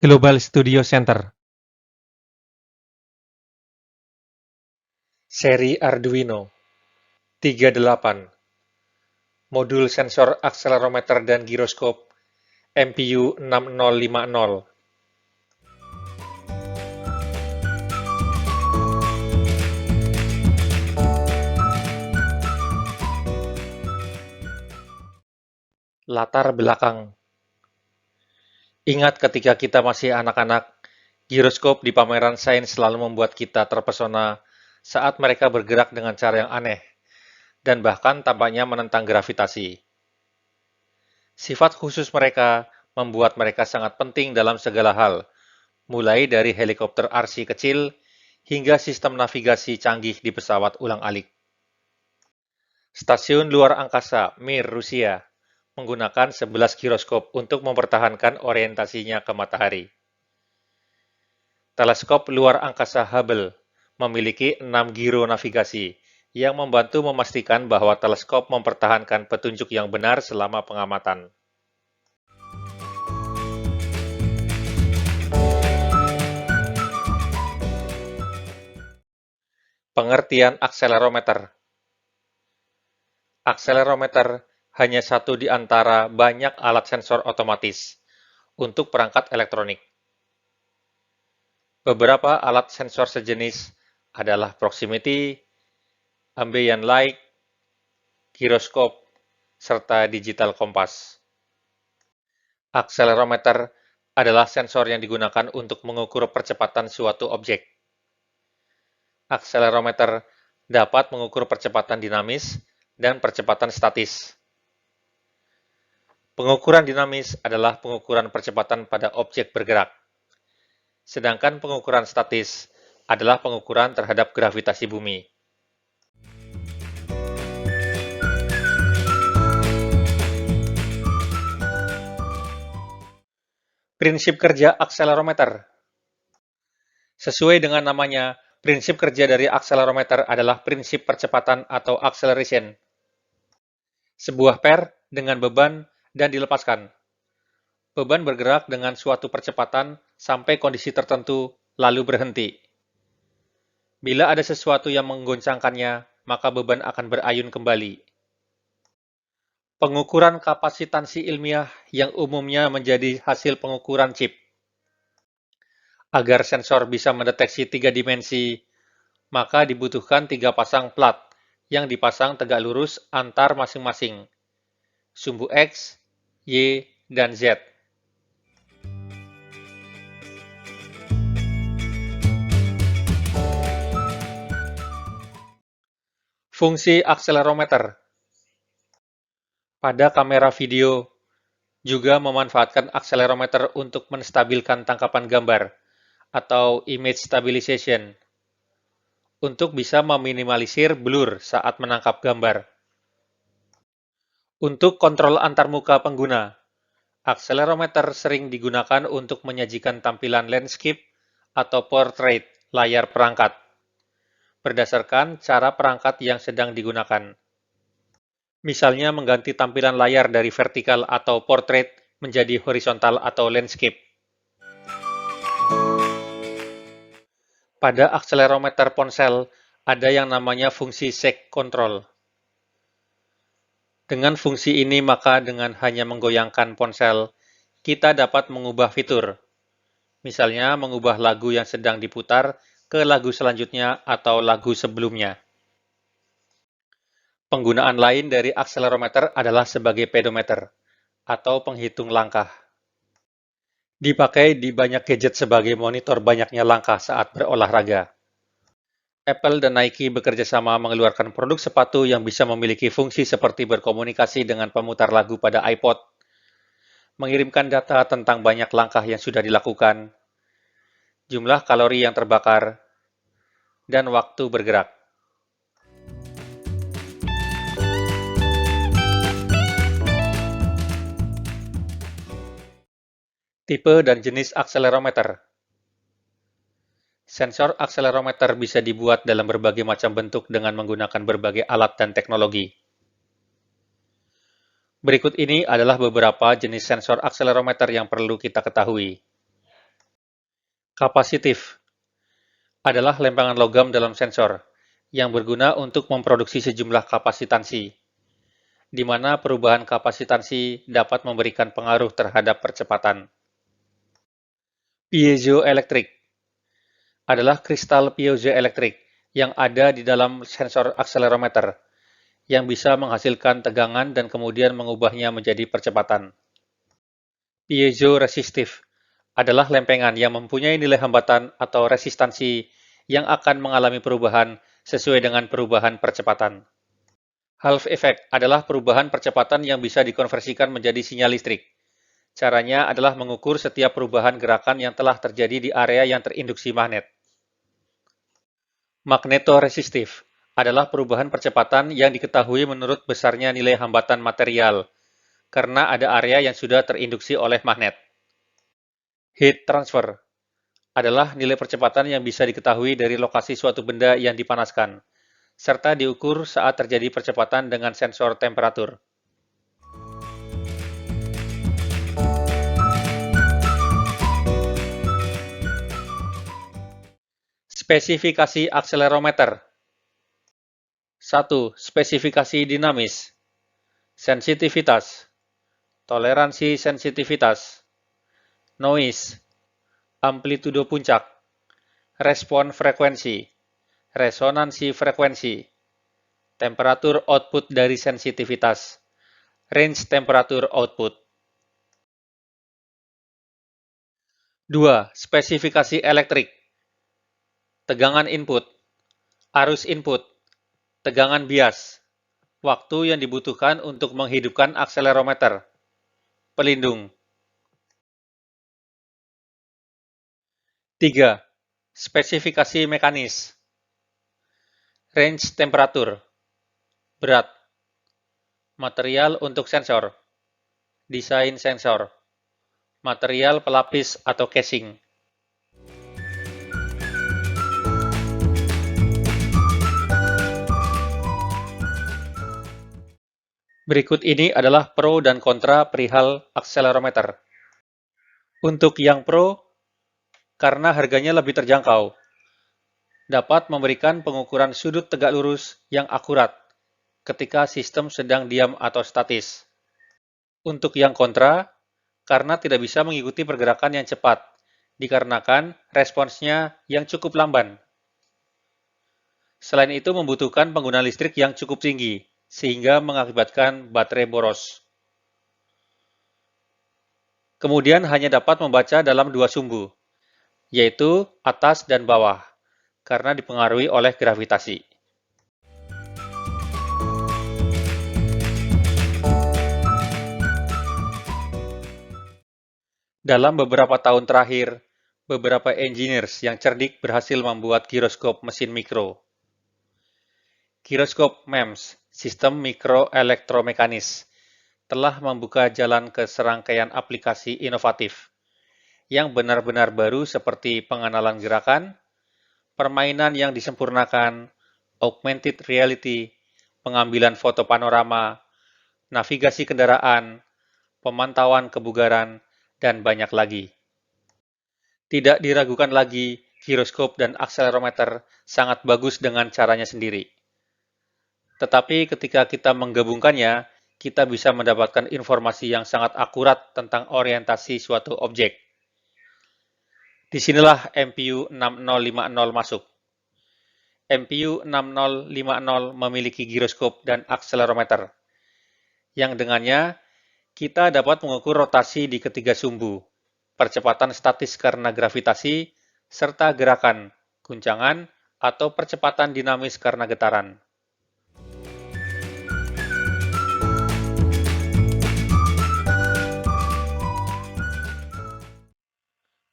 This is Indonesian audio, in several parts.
Global Studio Center. Seri Arduino 38, modul sensor akselerometer dan giroskop MPU 6050. Latar belakang. Ingat ketika kita masih anak-anak, giroskop di pameran sains selalu membuat kita terpesona saat mereka bergerak dengan cara yang aneh, dan bahkan tampaknya menentang gravitasi. Sifat khusus mereka membuat mereka sangat penting dalam segala hal, mulai dari helikopter RC kecil hingga sistem navigasi canggih di pesawat ulang-alik. Stasiun luar angkasa Mir, Rusia, menggunakan 11 giroskop untuk mempertahankan orientasinya ke matahari. Teleskop luar angkasa Hubble memiliki 6 giro navigasi yang membantu memastikan bahwa teleskop mempertahankan petunjuk yang benar selama pengamatan. Pengertian akselerometer. Akselerometer hanya satu di antara banyak alat sensor otomatis untuk perangkat elektronik. Beberapa alat sensor sejenis adalah proximity, ambient light, giroskop, serta digital kompas. Akselerometer adalah sensor yang digunakan untuk mengukur percepatan suatu objek. Akselerometer dapat mengukur percepatan dinamis dan percepatan statis. Pengukuran dinamis adalah pengukuran percepatan pada objek bergerak, sedangkan pengukuran statis adalah pengukuran terhadap gravitasi bumi. Prinsip kerja akselerometer. Sesuai dengan namanya, prinsip kerja dari akselerometer adalah prinsip percepatan atau acceleration. Sebuah per dengan beban dan dilepaskan. Beban bergerak dengan suatu percepatan sampai kondisi tertentu, lalu berhenti. Bila ada sesuatu yang menggoncangkannya, maka beban akan berayun kembali. Pengukuran kapasitansi ilmiah yang umumnya menjadi hasil pengukuran chip. Agar sensor bisa mendeteksi 3 dimensi, maka dibutuhkan 3 pasang plat yang dipasang tegak lurus antar masing-masing, sumbu X, Y, dan Z. Fungsi akselerometer. Pada kamera video, juga memanfaatkan akselerometer untuk menstabilkan tangkapan gambar, atau image stabilization, untuk bisa meminimalisir blur saat menangkap gambar. Untuk kontrol antarmuka pengguna, akselerometer sering digunakan untuk menyajikan tampilan landscape atau portrait layar perangkat, berdasarkan cara perangkat yang sedang digunakan. Misalnya mengganti tampilan layar dari vertikal atau portrait menjadi horizontal atau landscape. Pada akselerometer ponsel, ada yang namanya fungsi shake control. Dengan fungsi ini maka dengan hanya menggoyangkan ponsel, kita dapat mengubah fitur. Misalnya mengubah lagu yang sedang diputar ke lagu selanjutnya atau lagu sebelumnya. Penggunaan lain dari akselerometer adalah sebagai pedometer, atau penghitung langkah. Dipakai di banyak gadget sebagai monitor banyaknya langkah saat berolahraga. Apple dan Nike bekerja sama mengeluarkan produk sepatu yang bisa memiliki fungsi seperti berkomunikasi dengan pemutar lagu pada iPod, mengirimkan data tentang banyak langkah yang sudah dilakukan, jumlah kalori yang terbakar, dan waktu bergerak. Tipe dan jenis akselerometer. Sensor akselerometer bisa dibuat dalam berbagai macam bentuk dengan menggunakan berbagai alat dan teknologi. Berikut ini adalah beberapa jenis sensor akselerometer yang perlu kita ketahui. Kapasitif adalah lempengan logam dalam sensor yang berguna untuk memproduksi sejumlah kapasitansi, di mana perubahan kapasitansi dapat memberikan pengaruh terhadap percepatan. Piezoelektrik adalah kristal piezoelektrik yang ada di dalam sensor akselerometer, yang bisa menghasilkan tegangan dan kemudian mengubahnya menjadi percepatan. Piezoresistif adalah lempengan yang mempunyai nilai hambatan atau resistansi yang akan mengalami perubahan sesuai dengan perubahan percepatan. Half effect adalah perubahan percepatan yang bisa dikonversikan menjadi sinyal listrik. Caranya adalah mengukur setiap perubahan gerakan yang telah terjadi di area yang terinduksi magnet. Magnetoresistif adalah perubahan percepatan yang diketahui menurut besarnya nilai hambatan material, karena ada area yang sudah terinduksi oleh magnet. Heat transfer adalah nilai percepatan yang bisa diketahui dari lokasi suatu benda yang dipanaskan, serta diukur saat terjadi percepatan dengan sensor temperatur. Spesifikasi akselerometer. 1. Spesifikasi dinamis. Sensitivitas. Toleransi sensitivitas. Noise. Amplitudo puncak. Respon frekuensi. Resonansi frekuensi. Temperatur output dari sensitivitas. Range temperatur output. 2. Spesifikasi elektrik. Tegangan input. Arus input. Tegangan bias. Waktu yang dibutuhkan untuk menghidupkan akselerometer. Pelindung. 3. Spesifikasi mekanis. Range temperatur. Berat. Material untuk sensor. Desain sensor. Material pelapis atau casing. Berikut ini adalah pro dan kontra perihal akselerometer. Untuk yang pro, karena harganya lebih terjangkau, dapat memberikan pengukuran sudut tegak lurus yang akurat ketika sistem sedang diam atau statis. Untuk yang kontra, karena tidak bisa mengikuti pergerakan yang cepat, dikarenakan responsnya yang cukup lamban. Selain itu membutuhkan penggunaan listrik yang cukup tinggi, sehingga mengakibatkan baterai boros. Kemudian hanya dapat membaca dalam dua sumbu, yaitu atas dan bawah, karena dipengaruhi oleh gravitasi. Dalam beberapa tahun terakhir, beberapa engineers yang cerdik berhasil membuat giroskop mesin mikro. Giroskop MEMS, sistem mikroelektromekanis, telah membuka jalan ke serangkaian aplikasi inovatif yang benar-benar baru seperti pengenalan gerakan, permainan yang disempurnakan, augmented reality, pengambilan foto panorama, navigasi kendaraan, pemantauan kebugaran, dan banyak lagi. Tidak diragukan lagi, giroskop dan akselerometer sangat bagus dengan caranya sendiri. Tetapi ketika kita menggabungkannya, kita bisa mendapatkan informasi yang sangat akurat tentang orientasi suatu objek. Disinilah MPU 6050 masuk. MPU 6050 memiliki giroskop dan akselerometer, yang dengannya kita dapat mengukur rotasi di ketiga sumbu, percepatan statis karena gravitasi, serta gerakan, guncangan, atau percepatan dinamis karena getaran.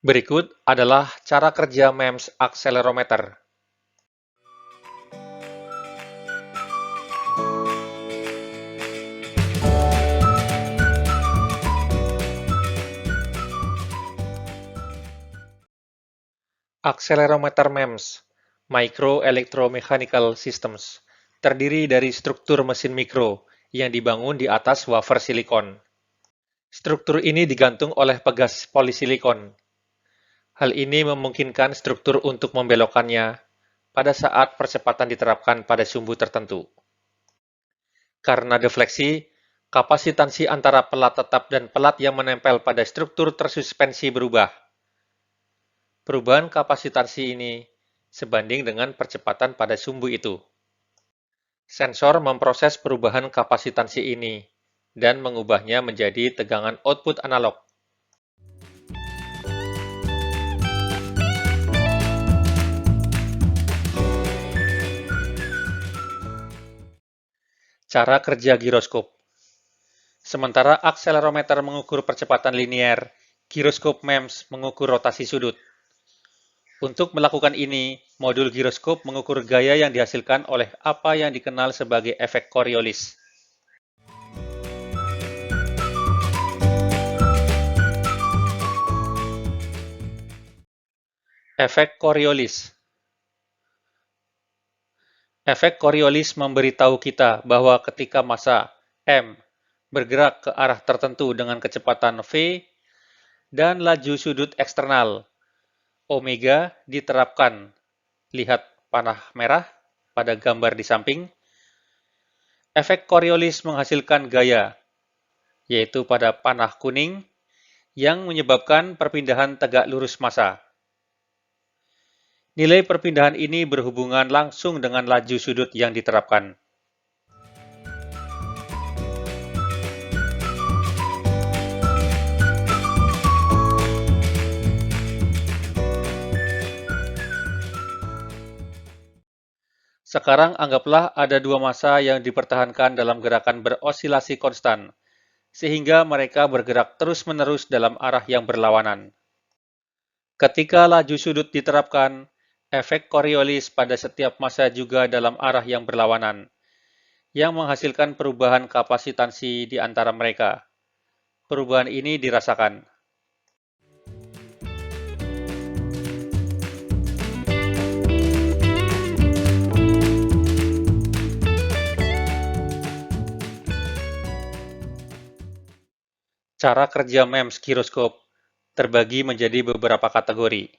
Berikut adalah cara kerja MEMS akselerometer. Akselerometer MEMS, Micro Electromechanical Systems, terdiri dari struktur mesin mikro yang dibangun di atas wafer silikon. Struktur ini digantung oleh pegas polisilikon. Hal ini memungkinkan struktur untuk membelokkannya pada saat percepatan diterapkan pada sumbu tertentu. Karena defleksi, kapasitansi antara pelat tetap dan pelat yang menempel pada struktur tersuspensi berubah. Perubahan kapasitansi ini sebanding dengan percepatan pada sumbu itu. Sensor memproses perubahan kapasitansi ini dan mengubahnya menjadi tegangan output analog. Cara kerja giroskop. Sementara akselerometer mengukur percepatan linear, giroskop MEMS mengukur rotasi sudut. Untuk melakukan ini, modul giroskop mengukur gaya yang dihasilkan oleh apa yang dikenal sebagai efek Coriolis. Efek Coriolis. Efek Coriolis memberitahu kita bahwa ketika massa M bergerak ke arah tertentu dengan kecepatan V dan laju sudut eksternal omega diterapkan. Lihat panah merah pada gambar di samping. Efek Coriolis menghasilkan gaya, yaitu pada panah kuning, yang menyebabkan perpindahan tegak lurus massa. Nilai perpindahan ini berhubungan langsung dengan laju sudut yang diterapkan. Sekarang anggaplah ada dua massa yang dipertahankan dalam gerakan berosilasi konstan, sehingga mereka bergerak terus-menerus dalam arah yang berlawanan. Ketika laju sudut diterapkan, efek Coriolis pada setiap massa juga dalam arah yang berlawanan, yang menghasilkan perubahan kapasitansi di antara mereka. Perubahan ini dirasakan. Cara kerja MEMS giroskop terbagi menjadi beberapa kategori.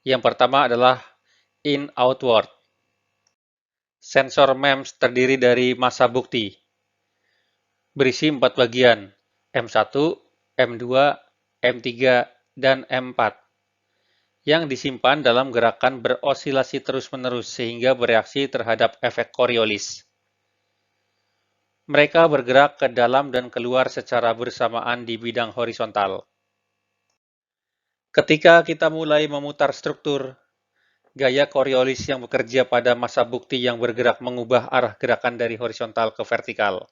Yang pertama adalah in-outward. Sensor MEMS terdiri dari massa bukti, berisi 4 bagian, M1, M2, M3, dan M4, yang disimpan dalam gerakan berosilasi terus-menerus sehingga bereaksi terhadap efek Coriolis. Mereka bergerak ke dalam dan keluar secara bersamaan di bidang horizontal. Ketika kita mulai memutar struktur, gaya Coriolis yang bekerja pada massa bukti yang bergerak mengubah arah gerakan dari horizontal ke vertikal.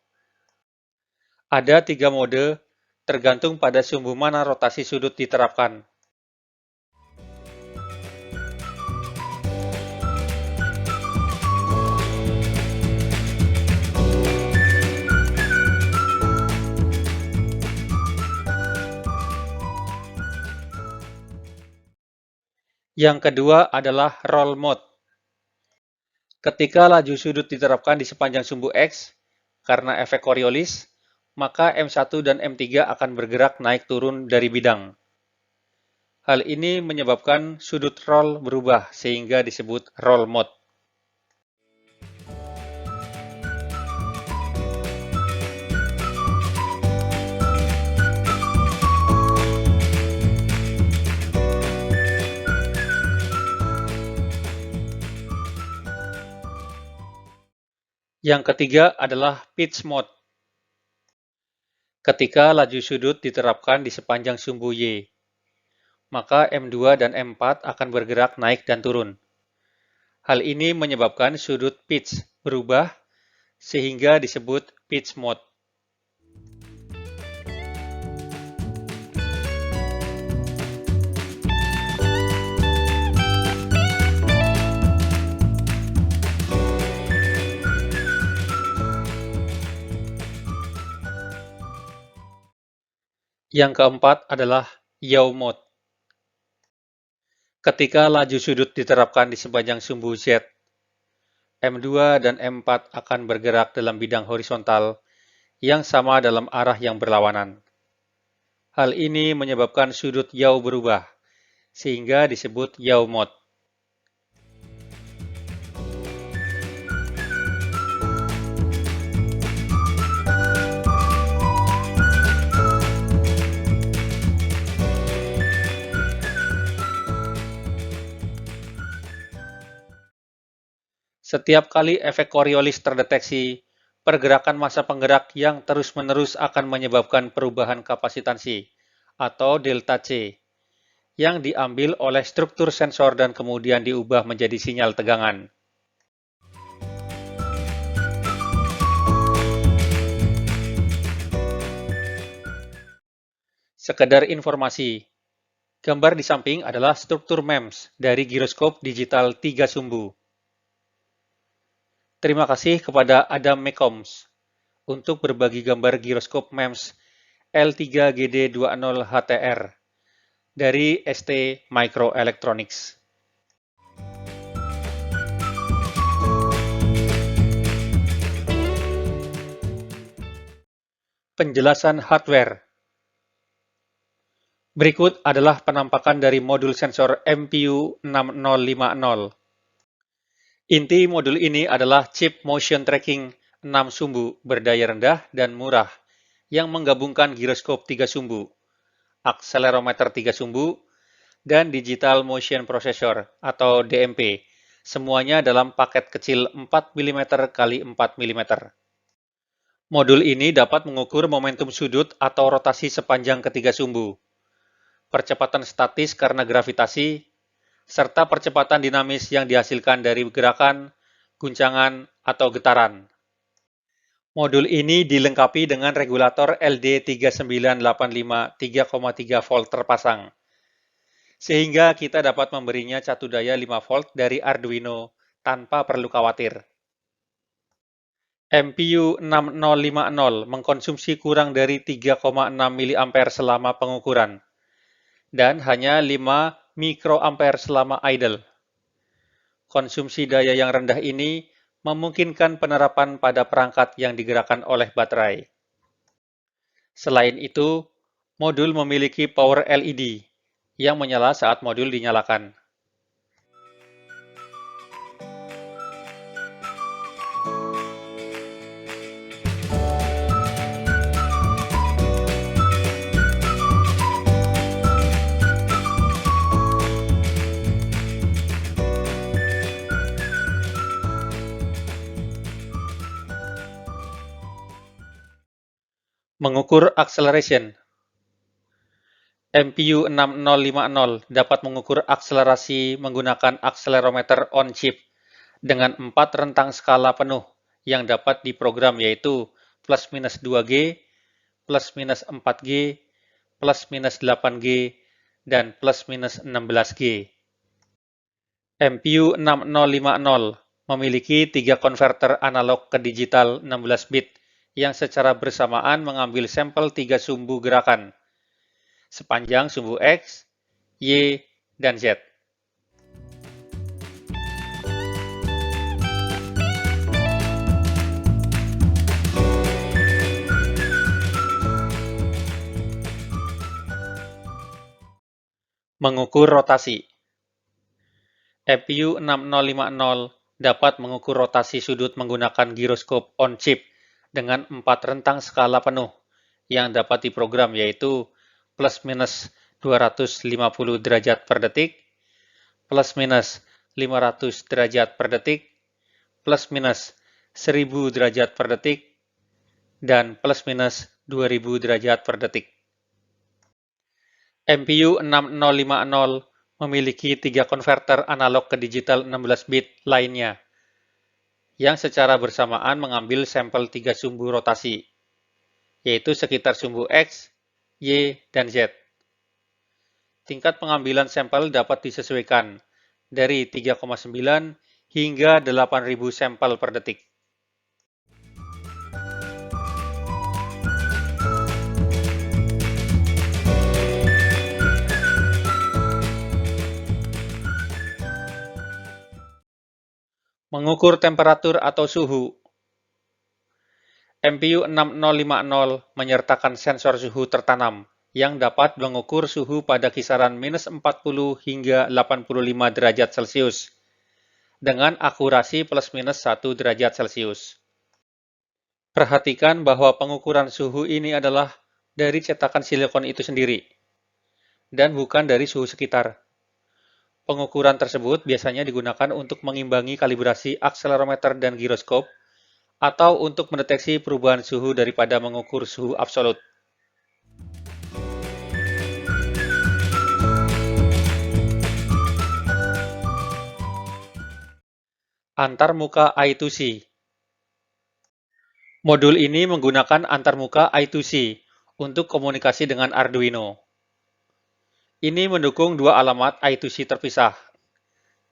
Ada 3 mode, tergantung pada sumbu mana rotasi sudut diterapkan. Yang kedua adalah roll mode. Ketika laju sudut diterapkan di sepanjang sumbu X, karena efek Coriolis, maka M1 dan M3 akan bergerak naik turun dari bidang. Hal ini menyebabkan sudut roll berubah sehingga disebut roll mode. Yang ketiga adalah pitch mode. Ketika laju sudut diterapkan di sepanjang sumbu Y, maka M2 dan M4 akan bergerak naik dan turun. Hal ini menyebabkan sudut pitch berubah sehingga disebut pitch mode. Yang keempat adalah yaw mode. Ketika laju sudut diterapkan di sepanjang sumbu Z, M2 dan M4 akan bergerak dalam bidang horizontal yang sama dalam arah yang berlawanan. Hal ini menyebabkan sudut yaw berubah, sehingga disebut yaw mode. Setiap kali efek Coriolis terdeteksi, pergerakan massa penggerak yang terus-menerus akan menyebabkan perubahan kapasitansi, atau delta C, yang diambil oleh struktur sensor dan kemudian diubah menjadi sinyal tegangan. Sekedar informasi, gambar di samping adalah struktur MEMS dari giroskop digital 3 sumbu. Terima kasih kepada Adam McCombs untuk berbagi gambar giroskop MEMS L3GD20HTR dari ST Microelectronics. Penjelasan hardware. Berikut adalah penampakan dari modul sensor MPU 6050. Inti modul ini adalah chip motion tracking 6 sumbu berdaya rendah dan murah yang menggabungkan giroskop 3 sumbu, akselerometer 3 sumbu, dan digital motion processor atau DMP, semuanya dalam paket kecil 4 mm x 4 mm. Modul ini dapat mengukur momentum sudut atau rotasi sepanjang ketiga sumbu, percepatan statis karena gravitasi, serta percepatan dinamis yang dihasilkan dari gerakan, guncangan, atau getaran. Modul ini dilengkapi dengan regulator LD3985 3,3 volt terpasang, sehingga kita dapat memberinya catu daya 5 volt dari Arduino tanpa perlu khawatir. MPU 6050 mengkonsumsi kurang dari 3,6 mA selama pengukuran, dan hanya 5 mikroampere selama idle. Konsumsi daya yang rendah ini memungkinkan penerapan pada perangkat yang digerakkan oleh baterai. Selain itu, modul memiliki power LED yang menyala saat modul dinyalakan. Mengukur acceleration. MPU 6050 dapat mengukur akselerasi menggunakan akselerometer on-chip dengan 4 rentang skala penuh yang dapat diprogram, yaitu plus minus 2G, plus minus 4G, plus minus 8G, dan plus minus 16G. MPU 6050 memiliki 3 konverter analog ke digital 16 bit yang secara bersamaan mengambil sampel 3 sumbu gerakan, sepanjang sumbu X, Y, dan Z. Mengukur rotasi. MPU 6050 dapat mengukur rotasi sudut menggunakan giroskop on-chip dengan 4 rentang skala penuh yang dapat diprogram, yaitu plus minus 250 derajat per detik, plus minus 500 derajat per detik, plus minus 1000 derajat per detik, dan plus minus 2000 derajat per detik. MPU 6050 memiliki 3 konverter analog ke digital 16 bit lainnya, yang secara bersamaan mengambil sampel 3 sumbu rotasi, yaitu sekitar sumbu X, Y, dan Z. Tingkat pengambilan sampel dapat disesuaikan dari 3,9 hingga 8.000 sampel per detik. Mengukur temperatur atau suhu. MPU 6050 menyertakan sensor suhu tertanam yang dapat mengukur suhu pada kisaran minus 40 hingga 85 derajat Celcius dengan akurasi plus minus 1 derajat Celcius. Perhatikan bahwa pengukuran suhu ini adalah dari cetakan silikon itu sendiri dan bukan dari suhu sekitar. Pengukuran tersebut biasanya digunakan untuk mengimbangi kalibrasi akselerometer dan giroskop atau untuk mendeteksi perubahan suhu daripada mengukur suhu absolut. Antarmuka I2C. Modul ini menggunakan antarmuka I2C untuk komunikasi dengan Arduino. Ini mendukung dua alamat I2C terpisah,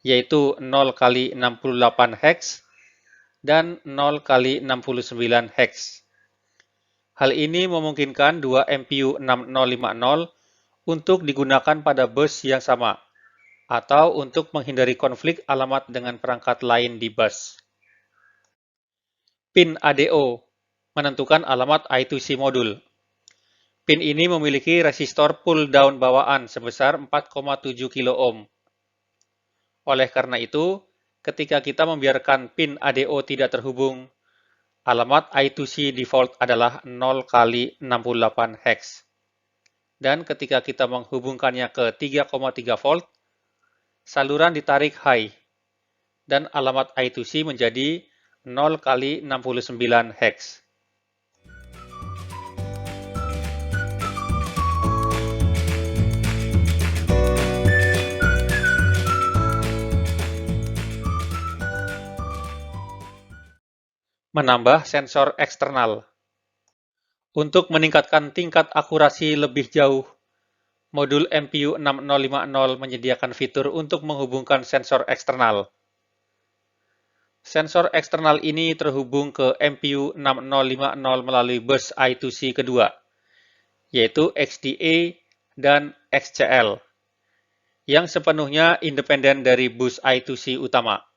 yaitu 0 x 68 hex dan 0 x 69 hex. Hal ini memungkinkan dua MPU 6050 untuk digunakan pada bus yang sama, atau untuk menghindari konflik alamat dengan perangkat lain di bus. Pin ADO menentukan alamat I2C modul. Pin ini memiliki resistor pull-down bawaan sebesar 4,7 kilo ohm. Oleh karena itu, ketika kita membiarkan pin ADO tidak terhubung, alamat I2C default adalah 0 x 68 hex. Dan ketika kita menghubungkannya ke 3,3 volt, saluran ditarik high, dan alamat I2C menjadi 0 x 69 hex. Menambah sensor eksternal. Untuk meningkatkan tingkat akurasi lebih jauh, modul MPU 6050 menyediakan fitur untuk menghubungkan sensor eksternal. Sensor eksternal ini terhubung ke MPU 6050 melalui bus I2C kedua, yaitu XDA dan XCL, yang sepenuhnya independen dari bus I2C utama.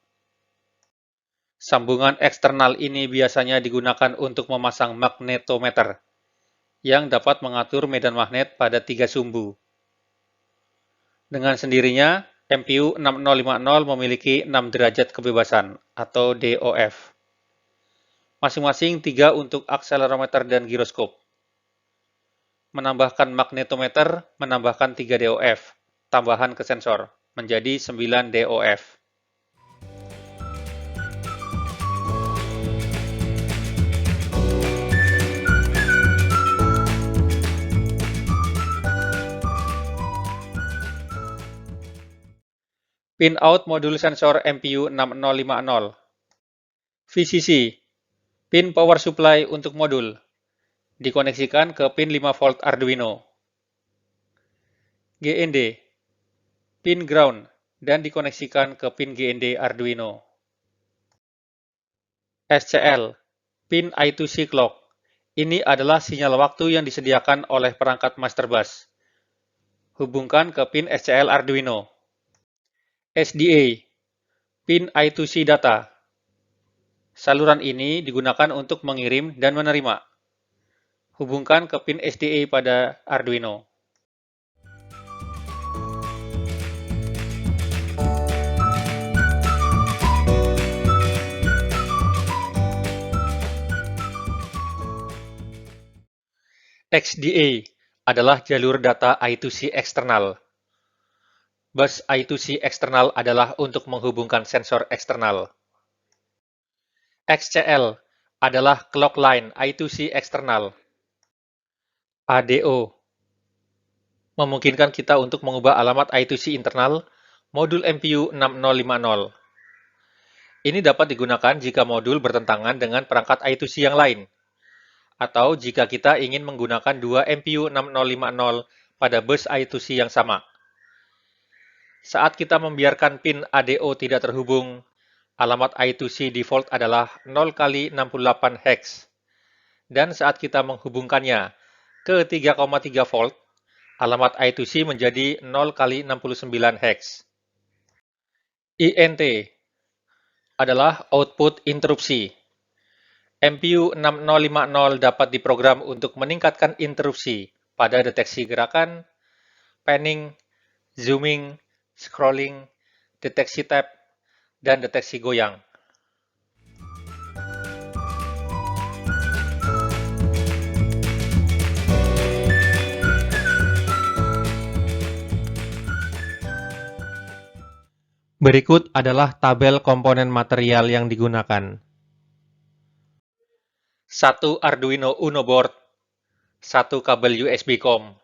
Sambungan eksternal ini biasanya digunakan untuk memasang magnetometer, yang dapat mengatur medan magnet pada 3 sumbu. Dengan sendirinya, MPU 6050 memiliki 6 derajat kebebasan, atau DOF. Masing-masing 3 untuk akselerometer dan giroskop. Menambahkan magnetometer, menambahkan 3 DOF, tambahan ke sensor, menjadi 9 DOF. Pin-out modul sensor MPU 6050. VCC, pin power supply untuk modul, dikoneksikan ke pin 5 volt Arduino. GND, pin ground, dan dikoneksikan ke pin GND Arduino. SCL, pin I2C clock. Ini adalah sinyal waktu yang disediakan oleh perangkat master bus. Hubungkan ke pin SCL Arduino. SDA, pin I2C data. Saluran ini digunakan untuk mengirim dan menerima. Hubungkan ke pin SDA pada Arduino. XDA adalah jalur data I2C eksternal. Bus I2C eksternal adalah untuk menghubungkan sensor eksternal. XCL adalah clock line I2C eksternal. ADO memungkinkan kita untuk mengubah alamat I2C internal modul MPU 6050. Ini dapat digunakan jika modul bertentangan dengan perangkat I2C yang lain, atau jika kita ingin menggunakan dua MPU 6050 pada bus I2C yang sama. Saat kita membiarkan pin ADO tidak terhubung, alamat I2C default adalah 0 x 68 hex. Dan saat kita menghubungkannya ke 3,3 volt, alamat I2C menjadi 0 x 69 hex. INT adalah output interupsi. MPU 6050 dapat diprogram untuk meningkatkan interupsi pada deteksi gerakan, panning, zooming, scrolling, deteksi tab, dan deteksi goyang. Berikut adalah tabel komponen material yang digunakan. 1 Arduino Uno board, 1 kabel USB COM,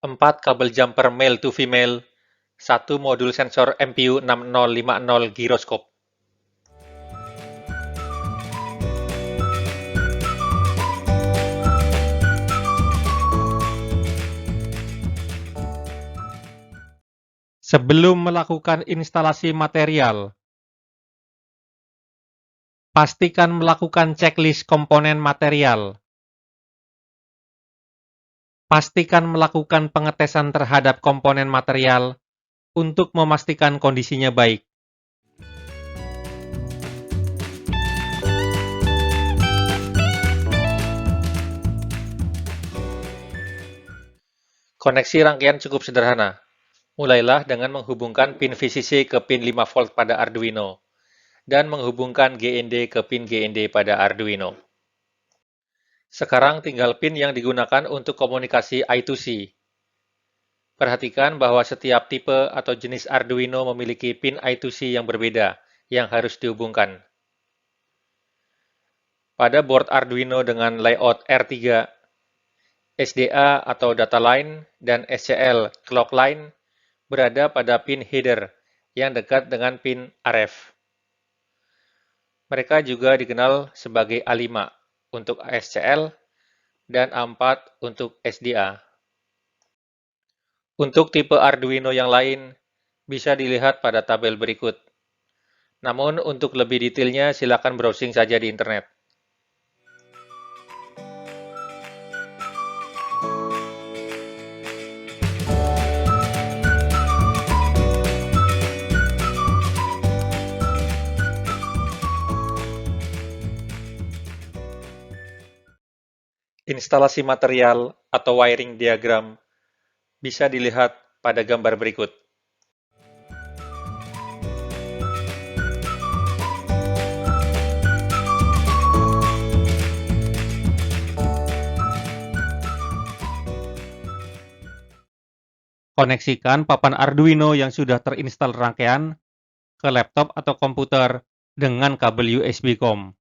4 kabel jumper male to female, 1 modul sensor MPU 6050 gyroscope. Sebelum melakukan instalasi material, pastikan melakukan checklist komponen material. Pastikan melakukan pengetesan terhadap komponen material untuk memastikan kondisinya baik. Koneksi rangkaian cukup sederhana. Mulailah dengan menghubungkan pin VCC ke pin 5 volt pada Arduino, dan menghubungkan GND ke pin GND pada Arduino. Sekarang tinggal pin yang digunakan untuk komunikasi I2C. Perhatikan bahwa setiap tipe atau jenis Arduino memiliki pin I2C yang berbeda yang harus dihubungkan. Pada board Arduino dengan layout R3, SDA atau data line dan SCL clock line berada pada pin header yang dekat dengan pin RF. Mereka juga dikenal sebagai A5 untuk SCL dan A4 untuk SDA. Untuk tipe Arduino yang lain, bisa dilihat pada tabel berikut. Namun untuk lebih detailnya silakan browsing saja di internet. Instalasi material atau wiring diagram bisa dilihat pada gambar berikut. Koneksikan papan Arduino yang sudah terinstal rangkaian ke laptop atau komputer dengan kabel USB COM.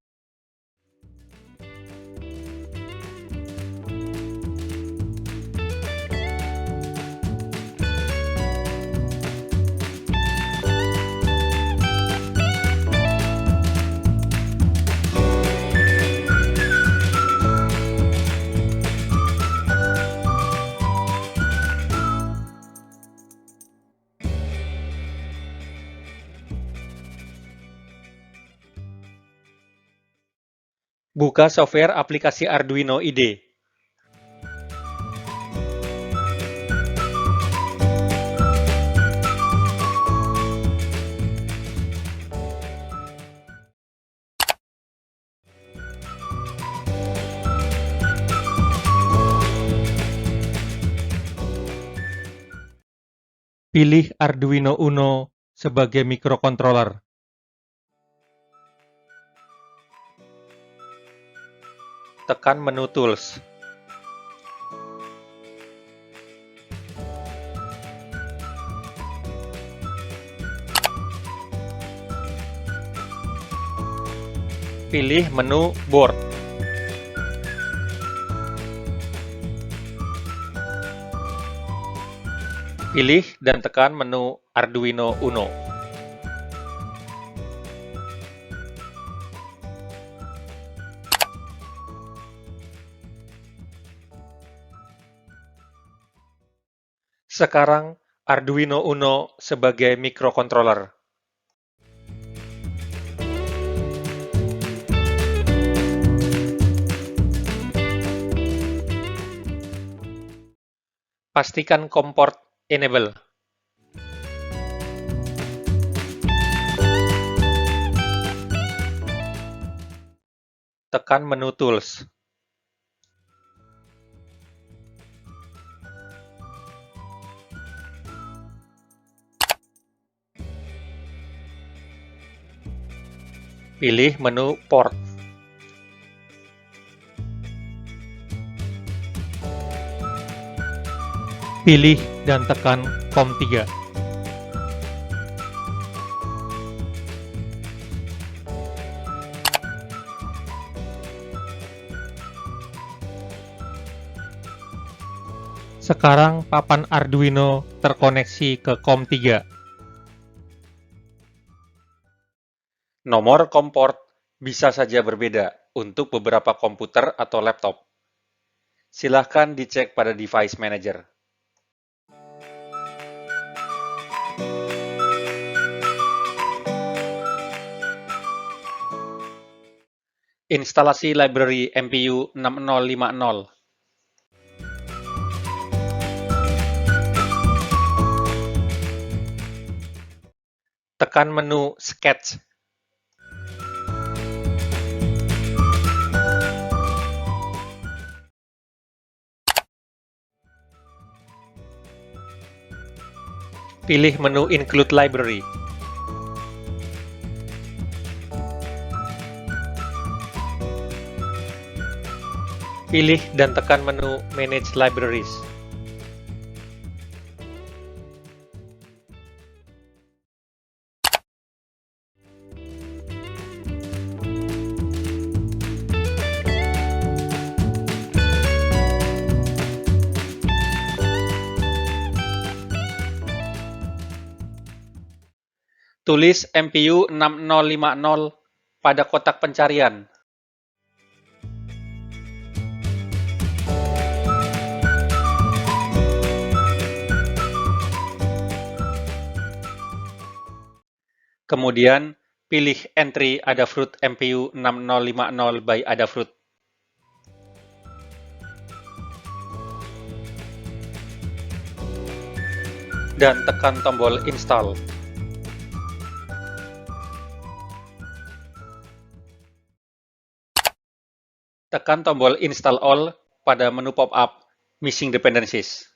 Buka software aplikasi Arduino IDE. Pilih Arduino Uno sebagai microcontroller. Tekan menu Tools. Pilih menu Board. Pilih dan tekan menu Arduino Uno. Sekarang Arduino Uno sebagai microcontroller. Pastikan COM port enable. Tekan menu Tools. Pilih menu Port. Pilih dan tekan COM3. Sekarang papan Arduino terkoneksi ke COM3. Nomor COM port bisa saja berbeda untuk beberapa komputer atau laptop. Silahkan dicek pada Device Manager. Instalasi library MPU 6050. Tekan menu Sketch. Pilih menu Include Library. Pilih dan tekan menu Manage Libraries. Tulis MPU 6050 pada kotak pencarian. Kemudian, pilih entry Adafruit MPU 6050 by Adafruit. Dan tekan tombol Install. Tekan tombol Install All pada menu pop-up Missing Dependencies.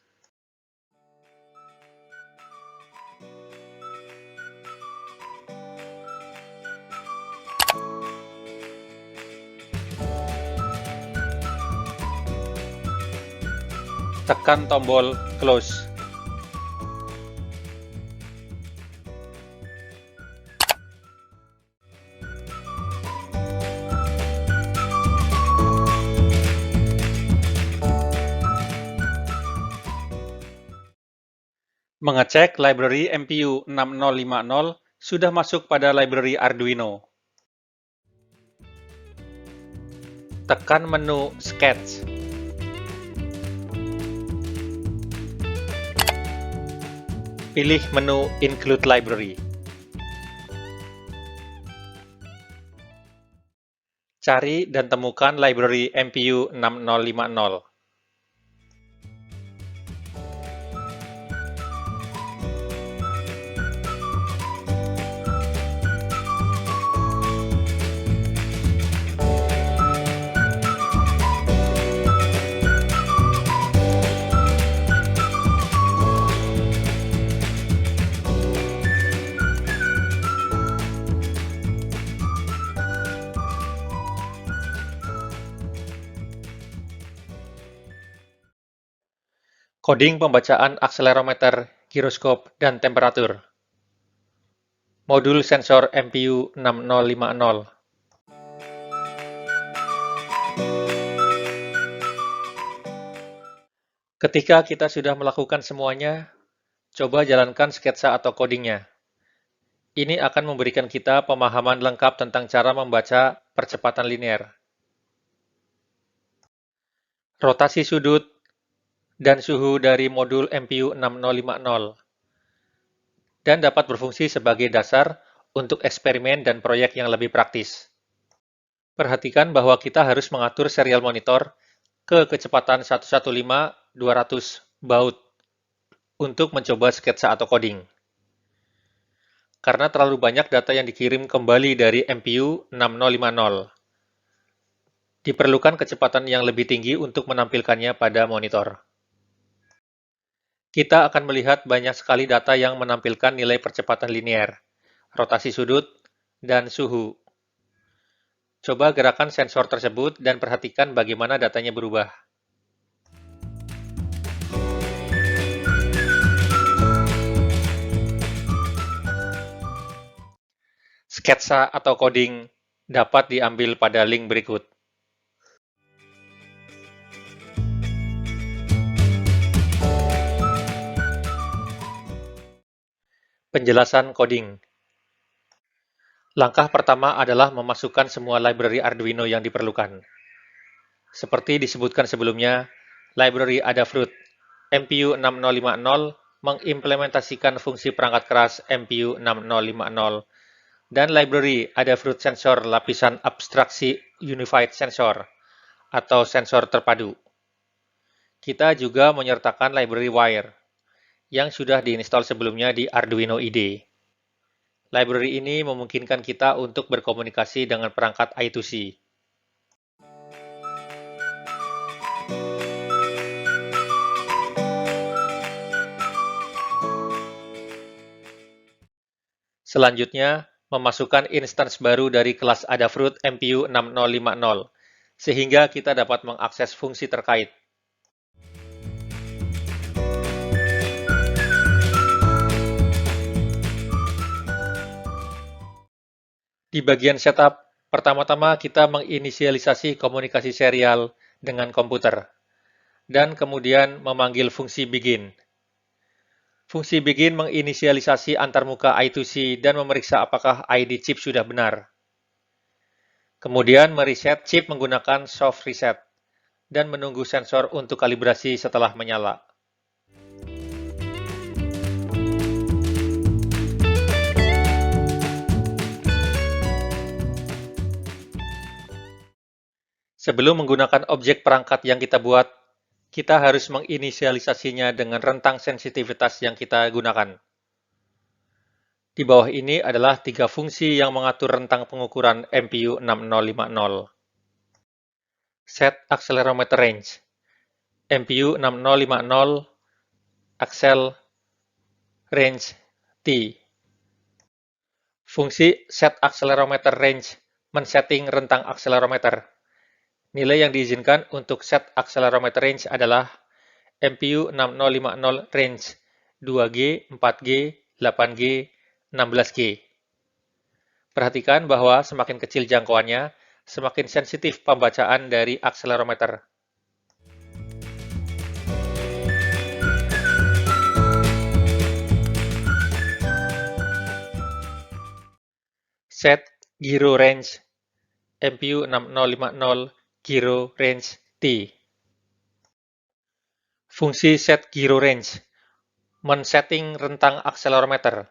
Tekan tombol Close. Mengecek library MPU 6050 sudah masuk pada library Arduino. Tekan menu Sketch. Pilih menu Include Library. Cari dan temukan library MPU 6050. Coding pembacaan akselerometer, giroskop, dan temperatur. Modul sensor MPU 6050. Ketika kita sudah melakukan semuanya, coba jalankan sketsa atau codingnya. Ini akan memberikan kita pemahaman lengkap tentang cara membaca percepatan linear, rotasi sudut, dan suhu dari modul MPU 6050, dan dapat berfungsi sebagai dasar untuk eksperimen dan proyek yang lebih praktis. Perhatikan bahwa kita harus mengatur serial monitor ke kecepatan 115/200 baud untuk mencoba sketsa atau coding. Karena terlalu banyak data yang dikirim kembali dari MPU 6050, diperlukan kecepatan yang lebih tinggi untuk menampilkannya pada monitor. Kita akan melihat banyak sekali data yang menampilkan nilai percepatan linear, rotasi sudut, dan suhu. Coba gerakan sensor tersebut dan perhatikan bagaimana datanya berubah. Sketsa atau coding dapat diambil pada link berikut. Penjelasan coding. Langkah pertama adalah memasukkan semua library Arduino yang diperlukan. Seperti disebutkan sebelumnya, library Adafruit MPU 6050 mengimplementasikan fungsi perangkat keras MPU 6050 dan library Adafruit Sensor lapisan abstraksi Unified Sensor atau sensor terpadu. Kita juga menyertakan library Wire yang sudah diinstal sebelumnya di Arduino IDE. Library ini memungkinkan kita untuk berkomunikasi dengan perangkat I2C. Selanjutnya, memasukkan instance baru dari kelas Adafruit MPU 6050, sehingga kita dapat mengakses fungsi terkait. Di bagian setup, pertama-tama kita menginisialisasi komunikasi serial dengan komputer, dan kemudian memanggil fungsi begin. Fungsi begin menginisialisasi antarmuka I2C dan memeriksa apakah ID chip sudah benar. Kemudian mereset chip menggunakan soft reset, dan menunggu sensor untuk kalibrasi setelah menyala. Sebelum menggunakan objek perangkat yang kita buat, kita harus menginisialisasinya dengan rentang sensitivitas yang kita gunakan. Di bawah ini adalah 3 fungsi yang mengatur rentang pengukuran MPU 6050. Set Accelerometer Range MPU 6050 Accel Range T. Fungsi Set Accelerometer Range men-setting rentang akselerometer. Nilai yang diizinkan untuk set accelerometer range adalah MPU 6050 range 2G, 4G, 8G, 16G. Perhatikan bahwa semakin kecil jangkauannya, semakin sensitif pembacaan dari akselerometer. Set Gyro Range MPU 6050 Gyro Range T. Fungsi Set Gyro Range men-setting rentang akselerometer.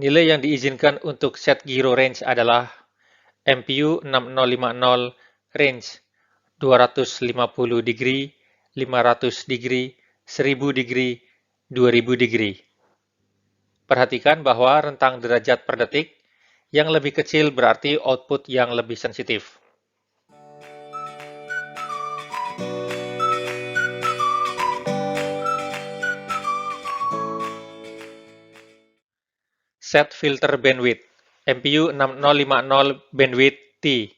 Nilai yang diizinkan untuk set gyro range adalah MPU 6050 range 250 degree, 500 degree, 1000 degree, 2000 degree. Perhatikan bahwa rentang derajat per detik yang lebih kecil berarti output yang lebih sensitif. Set Filter Bandwidth MPU 6050 Bandwidth T.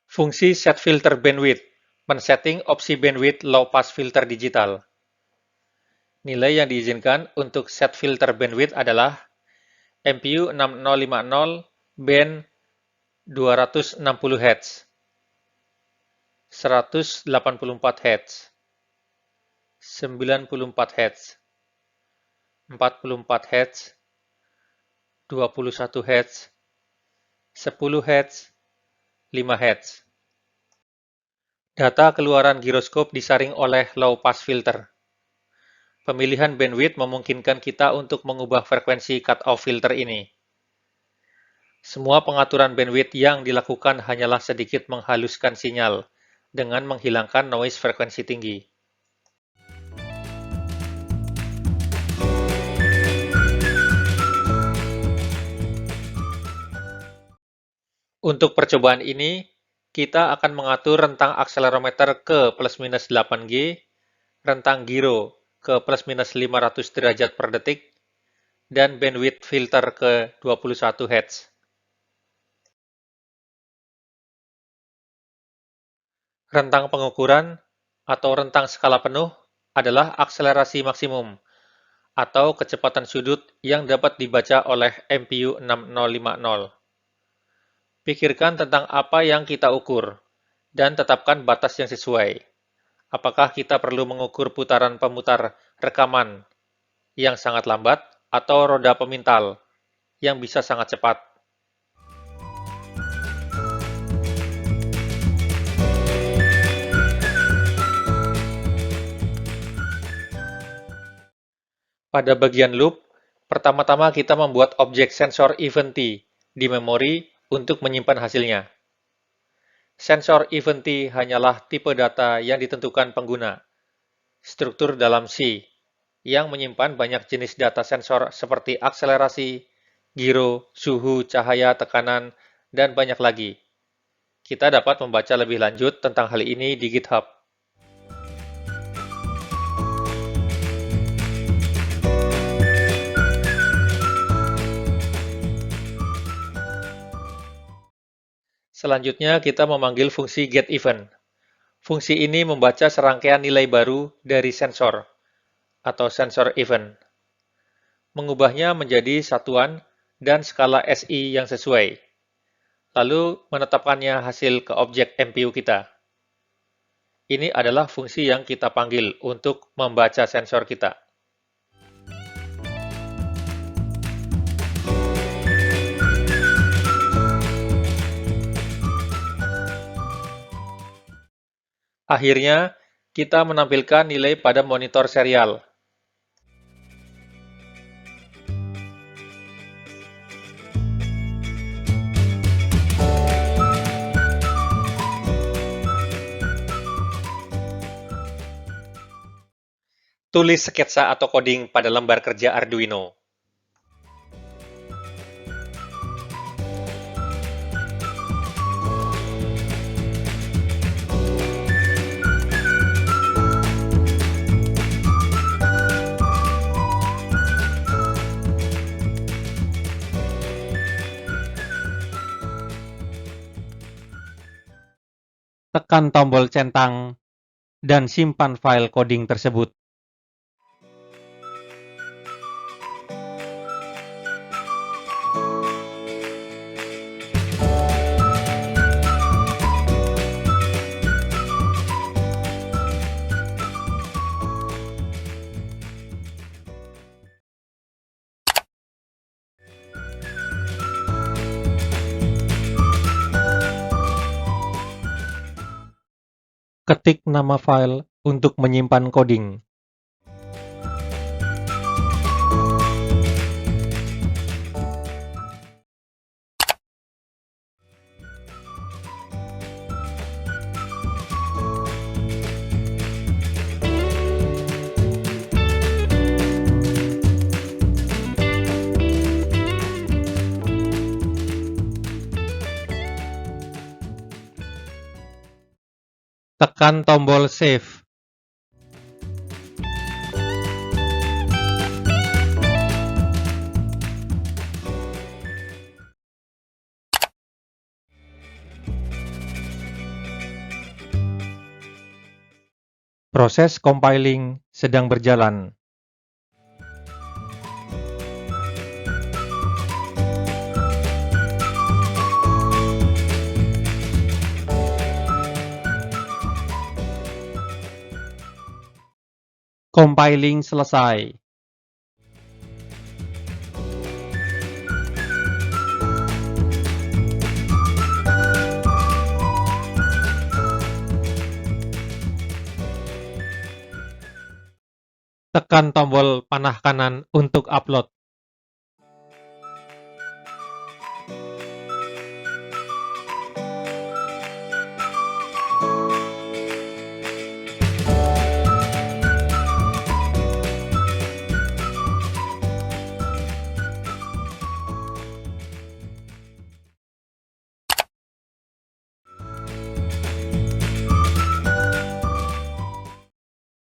Fungsi Set Filter Bandwidth men-setting opsi bandwidth low pass filter digital. Nilai yang diizinkan untuk set filter bandwidth adalah MPU 6050 band 260 Hz, 184 Hz, 94 Hz, 44 Hz, 21 Hz, 10 Hz, 5 Hz. Data keluaran giroskop disaring oleh low pass filter. Pemilihan bandwidth memungkinkan kita untuk mengubah frekuensi cut-off filter ini. Semua pengaturan bandwidth yang dilakukan hanyalah sedikit menghaluskan sinyal dengan menghilangkan noise frekuensi tinggi. Untuk percobaan ini, kita akan mengatur rentang akselerometer ke plus-minus 8G, rentang gyro ke plus-minus 500 derajat per detik, dan bandwidth filter ke 21 Hz. Rentang pengukuran atau rentang skala penuh adalah akselerasi maksimum atau kecepatan sudut yang dapat dibaca oleh MPU 6050. Pikirkan tentang apa yang kita ukur, dan tetapkan batas yang sesuai. Apakah kita perlu mengukur putaran pemutar rekaman yang sangat lambat atau roda pemintal yang bisa sangat cepat? Pada bagian loop, pertama-tama kita membuat objek sensor event T di memori untuk menyimpan hasilnya. Sensor event T hanyalah tipe data yang ditentukan pengguna, struktur dalam C, yang menyimpan banyak jenis data sensor seperti akselerasi, giro, suhu, cahaya, tekanan, dan banyak lagi. Kita dapat membaca lebih lanjut tentang hal ini di GitHub. Selanjutnya, kita memanggil fungsi getEvent. Fungsi ini membaca serangkaian nilai baru dari sensor, atau sensor event. Mengubahnya menjadi satuan dan skala SI yang sesuai. Lalu menetapkannya hasil ke objek MPU kita. Ini adalah fungsi yang kita panggil untuk membaca sensor kita. Akhirnya, kita menampilkan nilai pada monitor serial. Tulis sketsa atau coding pada lembar kerja Arduino. Tekan tombol centang dan simpan file coding tersebut. Ketik nama file untuk menyimpan coding. Tekan tombol Save. Proses compiling sedang berjalan. Compiling selesai. Tekan tombol panah kanan untuk upload.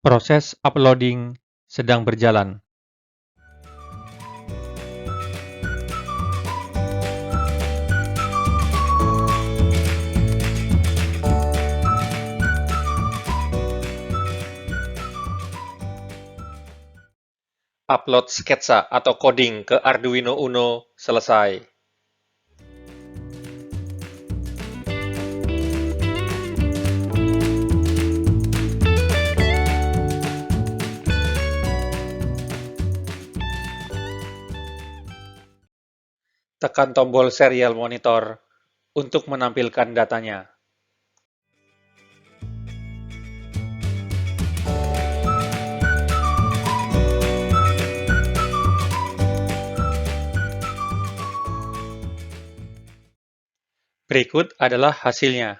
Proses uploading sedang berjalan. Upload sketsa atau coding ke Arduino Uno selesai. Tekan tombol serial monitor untuk menampilkan datanya. Berikut adalah hasilnya.